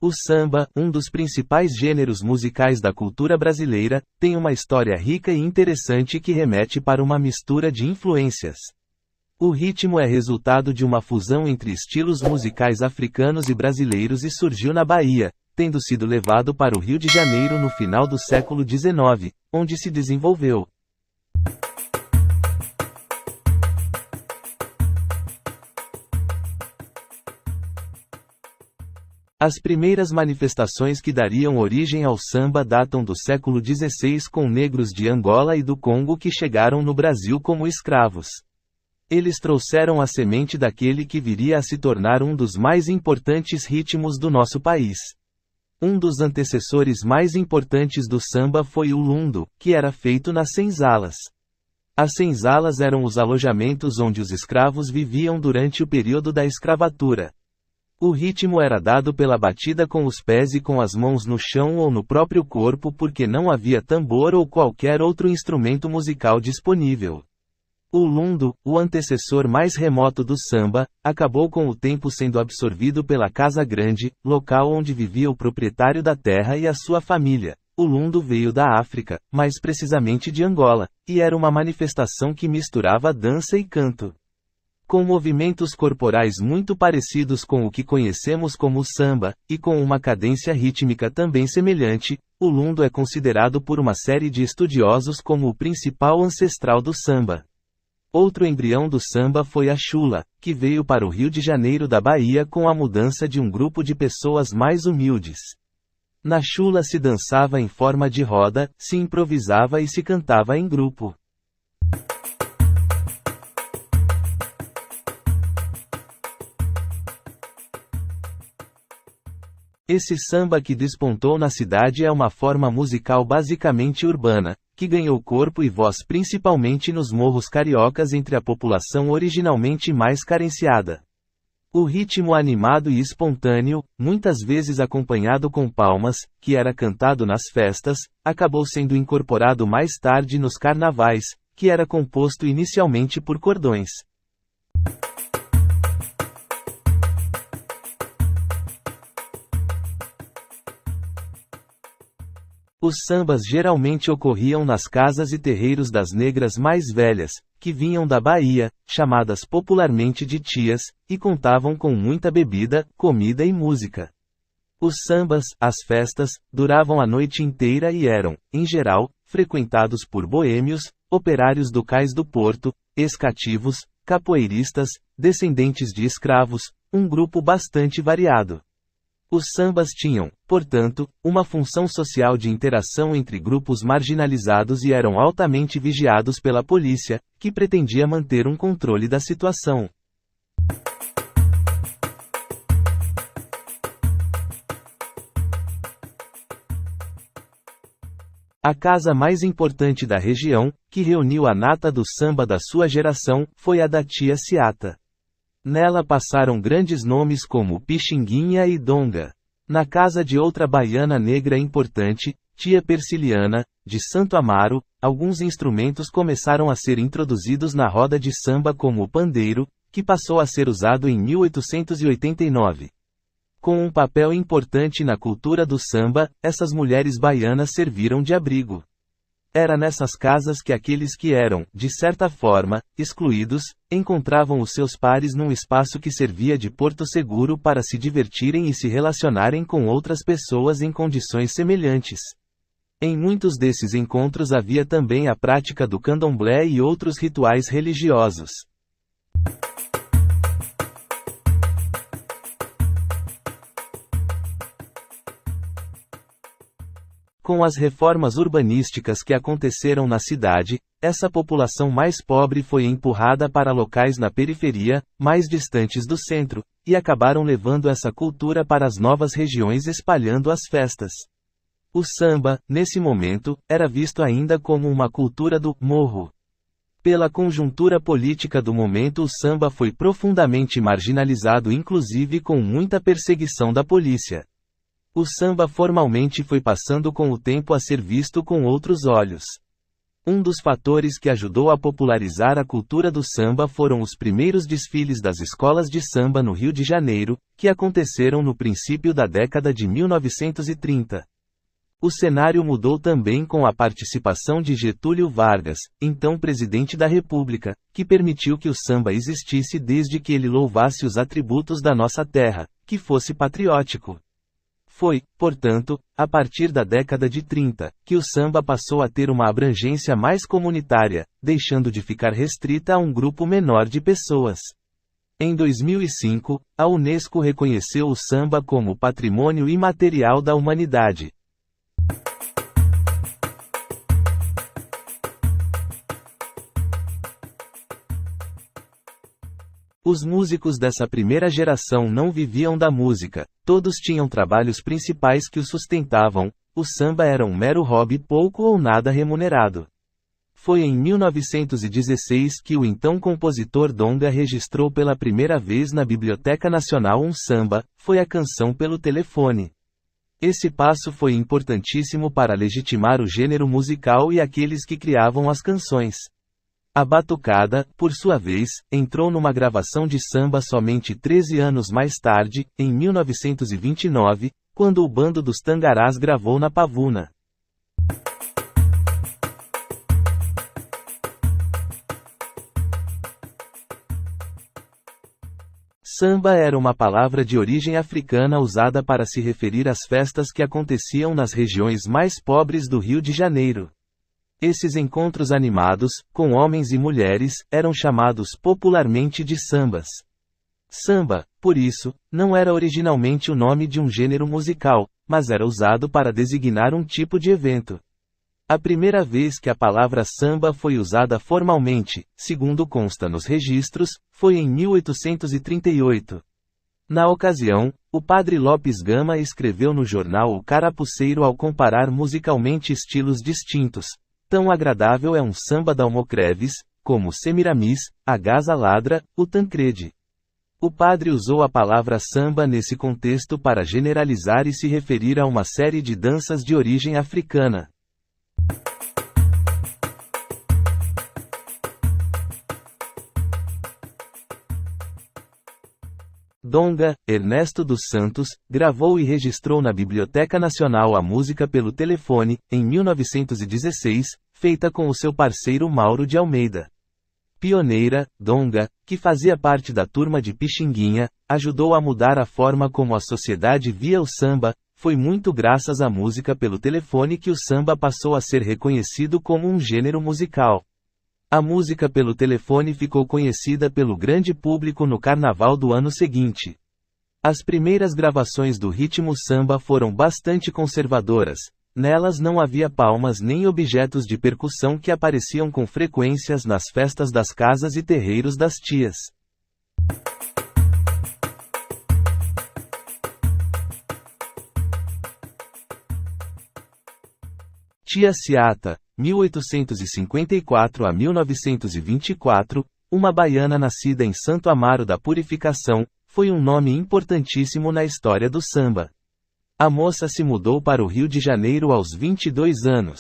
O samba, um dos principais gêneros musicais da cultura brasileira, tem uma história rica e interessante que remete para uma mistura de influências. O ritmo é resultado de uma fusão entre estilos musicais africanos e brasileiros e surgiu na Bahia, tendo sido levado para o Rio de Janeiro no final do século XIX, onde se desenvolveu. As primeiras manifestações que dariam origem ao samba datam do século XVI com negros de Angola e do Congo que chegaram no Brasil como escravos. Eles trouxeram a semente daquele que viria a se tornar um dos mais importantes ritmos do nosso país. Um dos antecessores mais importantes do samba foi o lundo, que era feito nas senzalas. As senzalas eram os alojamentos onde os escravos viviam durante o período da escravatura. O ritmo era dado pela batida com os pés e com as mãos no chão ou no próprio corpo porque não havia tambor ou qualquer outro instrumento musical disponível. O lundo, o antecessor mais remoto do samba, acabou com o tempo sendo absorvido pela Casa Grande, local onde vivia o proprietário da terra e a sua família. O lundo veio da África, mais precisamente de Angola, e era uma manifestação que misturava dança e canto. Com movimentos corporais muito parecidos com o que conhecemos como samba, e com uma cadência rítmica também semelhante, o lundo é considerado por uma série de estudiosos como o principal ancestral do samba. Outro embrião do samba foi a chula, que veio para o Rio de Janeiro da Bahia com a mudança de um grupo de pessoas mais humildes. Na chula se dançava em forma de roda, se improvisava e se cantava em grupo. Esse samba que despontou na cidade é uma forma musical basicamente urbana, que ganhou corpo e voz principalmente nos morros cariocas entre a população originalmente mais carenciada. O ritmo animado e espontâneo, muitas vezes acompanhado com palmas, que era cantado nas festas, acabou sendo incorporado mais tarde nos carnavais, que era composto inicialmente por cordões. Os sambas geralmente ocorriam nas casas e terreiros das negras mais velhas, que vinham da Bahia, chamadas popularmente de tias, e contavam com muita bebida, comida e música. Os sambas, as festas, duravam a noite inteira e eram, em geral, frequentados por boêmios, operários do cais do porto, ex-cativos, capoeiristas, descendentes de escravos, um grupo bastante variado. Os sambas tinham, portanto, uma função social de interação entre grupos marginalizados e eram altamente vigiados pela polícia, que pretendia manter um controle da situação. A casa mais importante da região, que reuniu a nata do samba da sua geração, foi a da tia Ciata. Nela passaram grandes nomes como Pixinguinha e Donga. Na casa de outra baiana negra importante, tia Persiliana, de Santo Amaro, alguns instrumentos começaram a ser introduzidos na roda de samba como o pandeiro, que passou a ser usado em 1889. Com um papel importante na cultura do samba, essas mulheres baianas serviram de abrigo. Era nessas casas que aqueles que eram, de certa forma, excluídos, encontravam os seus pares num espaço que servia de porto seguro para se divertirem e se relacionarem com outras pessoas em condições semelhantes. Em muitos desses encontros havia também a prática do candomblé e outros rituais religiosos. Com as reformas urbanísticas que aconteceram na cidade, essa população mais pobre foi empurrada para locais na periferia, mais distantes do centro, e acabaram levando essa cultura para as novas regiões espalhando as festas. O samba, nesse momento, era visto ainda como uma cultura do morro. Pela conjuntura política do momento, o samba foi profundamente marginalizado, inclusive com muita perseguição da polícia. O samba formalmente foi passando com o tempo a ser visto com outros olhos. Um dos fatores que ajudou a popularizar a cultura do samba foram os primeiros desfiles das escolas de samba no Rio de Janeiro, que aconteceram no princípio da década de 1930. O cenário mudou também com a participação de Getúlio Vargas, então presidente da República, que permitiu que o samba existisse desde que ele louvasse os atributos da nossa terra, que fosse patriótico. Foi, portanto, a partir da década de 30, que o samba passou a ter uma abrangência mais comunitária, deixando de ficar restrita a um grupo menor de pessoas. Em 2005, a Unesco reconheceu o samba como Patrimônio Imaterial da Humanidade. Os músicos dessa primeira geração não viviam da música, todos tinham trabalhos principais que os sustentavam, o samba era um mero hobby pouco ou nada remunerado. Foi em 1916 que o então compositor Donga registrou pela primeira vez na Biblioteca Nacional um samba, foi a canção pelo telefone. Esse passo foi importantíssimo para legitimar o gênero musical e aqueles que criavam as canções. A batucada, por sua vez, entrou numa gravação de samba somente 13 anos mais tarde, em 1929, quando o Bando dos Tangarás gravou na Pavuna. Samba era uma palavra de origem africana usada para se referir às festas que aconteciam nas regiões mais pobres do Rio de Janeiro. Esses encontros animados, com homens e mulheres, eram chamados popularmente de sambas. Samba, por isso, não era originalmente o nome de um gênero musical, mas era usado para designar um tipo de evento. A primeira vez que a palavra samba foi usada formalmente, segundo consta nos registros, foi em 1838. Na ocasião, o padre Lopes Gama escreveu no jornal O Carapuceiro ao comparar musicalmente estilos distintos. Tão agradável é um samba da Almocreves, como Semiramis, a Gaza Ladra, o Tancredi. O padre usou a palavra samba nesse contexto para generalizar e se referir a uma série de danças de origem africana. Donga, Ernesto dos Santos, gravou e registrou na Biblioteca Nacional a música pelo telefone, em 1916, feita com o seu parceiro Mauro de Almeida. Pioneira, Donga, que fazia parte da turma de Pixinguinha, ajudou a mudar a forma como a sociedade via o samba. Foi muito graças à música pelo telefone que o samba passou a ser reconhecido como um gênero musical. A música pelo telefone ficou conhecida pelo grande público no carnaval do ano seguinte. As primeiras gravações do ritmo samba foram bastante conservadoras. Nelas não havia palmas nem objetos de percussão que apareciam com frequências nas festas das casas e terreiros das tias. Tia Ciata, 1854 a 1924, uma baiana nascida em Santo Amaro da Purificação, foi um nome importantíssimo na história do samba. A moça se mudou para o Rio de Janeiro aos 22 anos.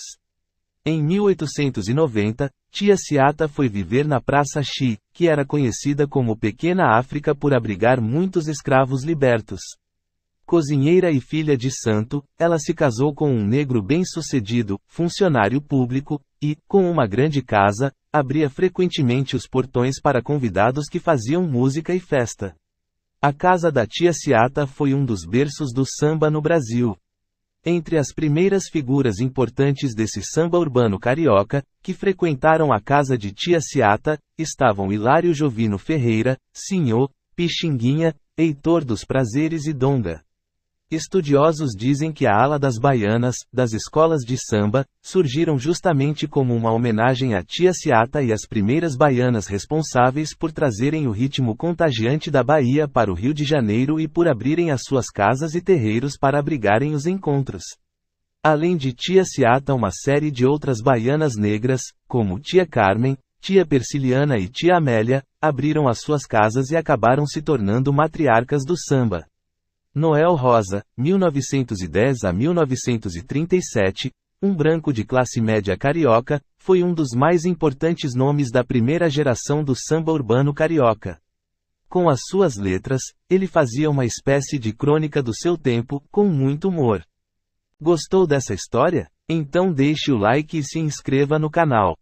Em 1890, Tia Ciata foi viver na Praça Xi, que era conhecida como Pequena África por abrigar muitos escravos libertos. Cozinheira e filha de santo, ela se casou com um negro bem-sucedido, funcionário público, e, com uma grande casa, abria frequentemente os portões para convidados que faziam música e festa. A casa da Tia Ciata foi um dos berços do samba no Brasil. Entre as primeiras figuras importantes desse samba urbano carioca, que frequentaram a casa de Tia Ciata, estavam Hilário Jovino Ferreira, Sinhô, Pixinguinha, Heitor dos Prazeres e Donga. Estudiosos dizem que a ala das baianas, das escolas de samba, surgiram justamente como uma homenagem à Tia Ciata e às primeiras baianas responsáveis por trazerem o ritmo contagiante da Bahia para o Rio de Janeiro e por abrirem as suas casas e terreiros para abrigarem os encontros. Além de Tia Ciata, uma série de outras baianas negras, como Tia Carmen, tia Persiliana e tia Amélia, abriram as suas casas e acabaram se tornando matriarcas do samba. Noel Rosa, 1910 a 1937, um branco de classe média carioca, foi um dos mais importantes nomes da primeira geração do samba urbano carioca. Com as suas letras, ele fazia uma espécie de crônica do seu tempo, com muito humor. Gostou dessa história? Então deixe o like e se inscreva no canal.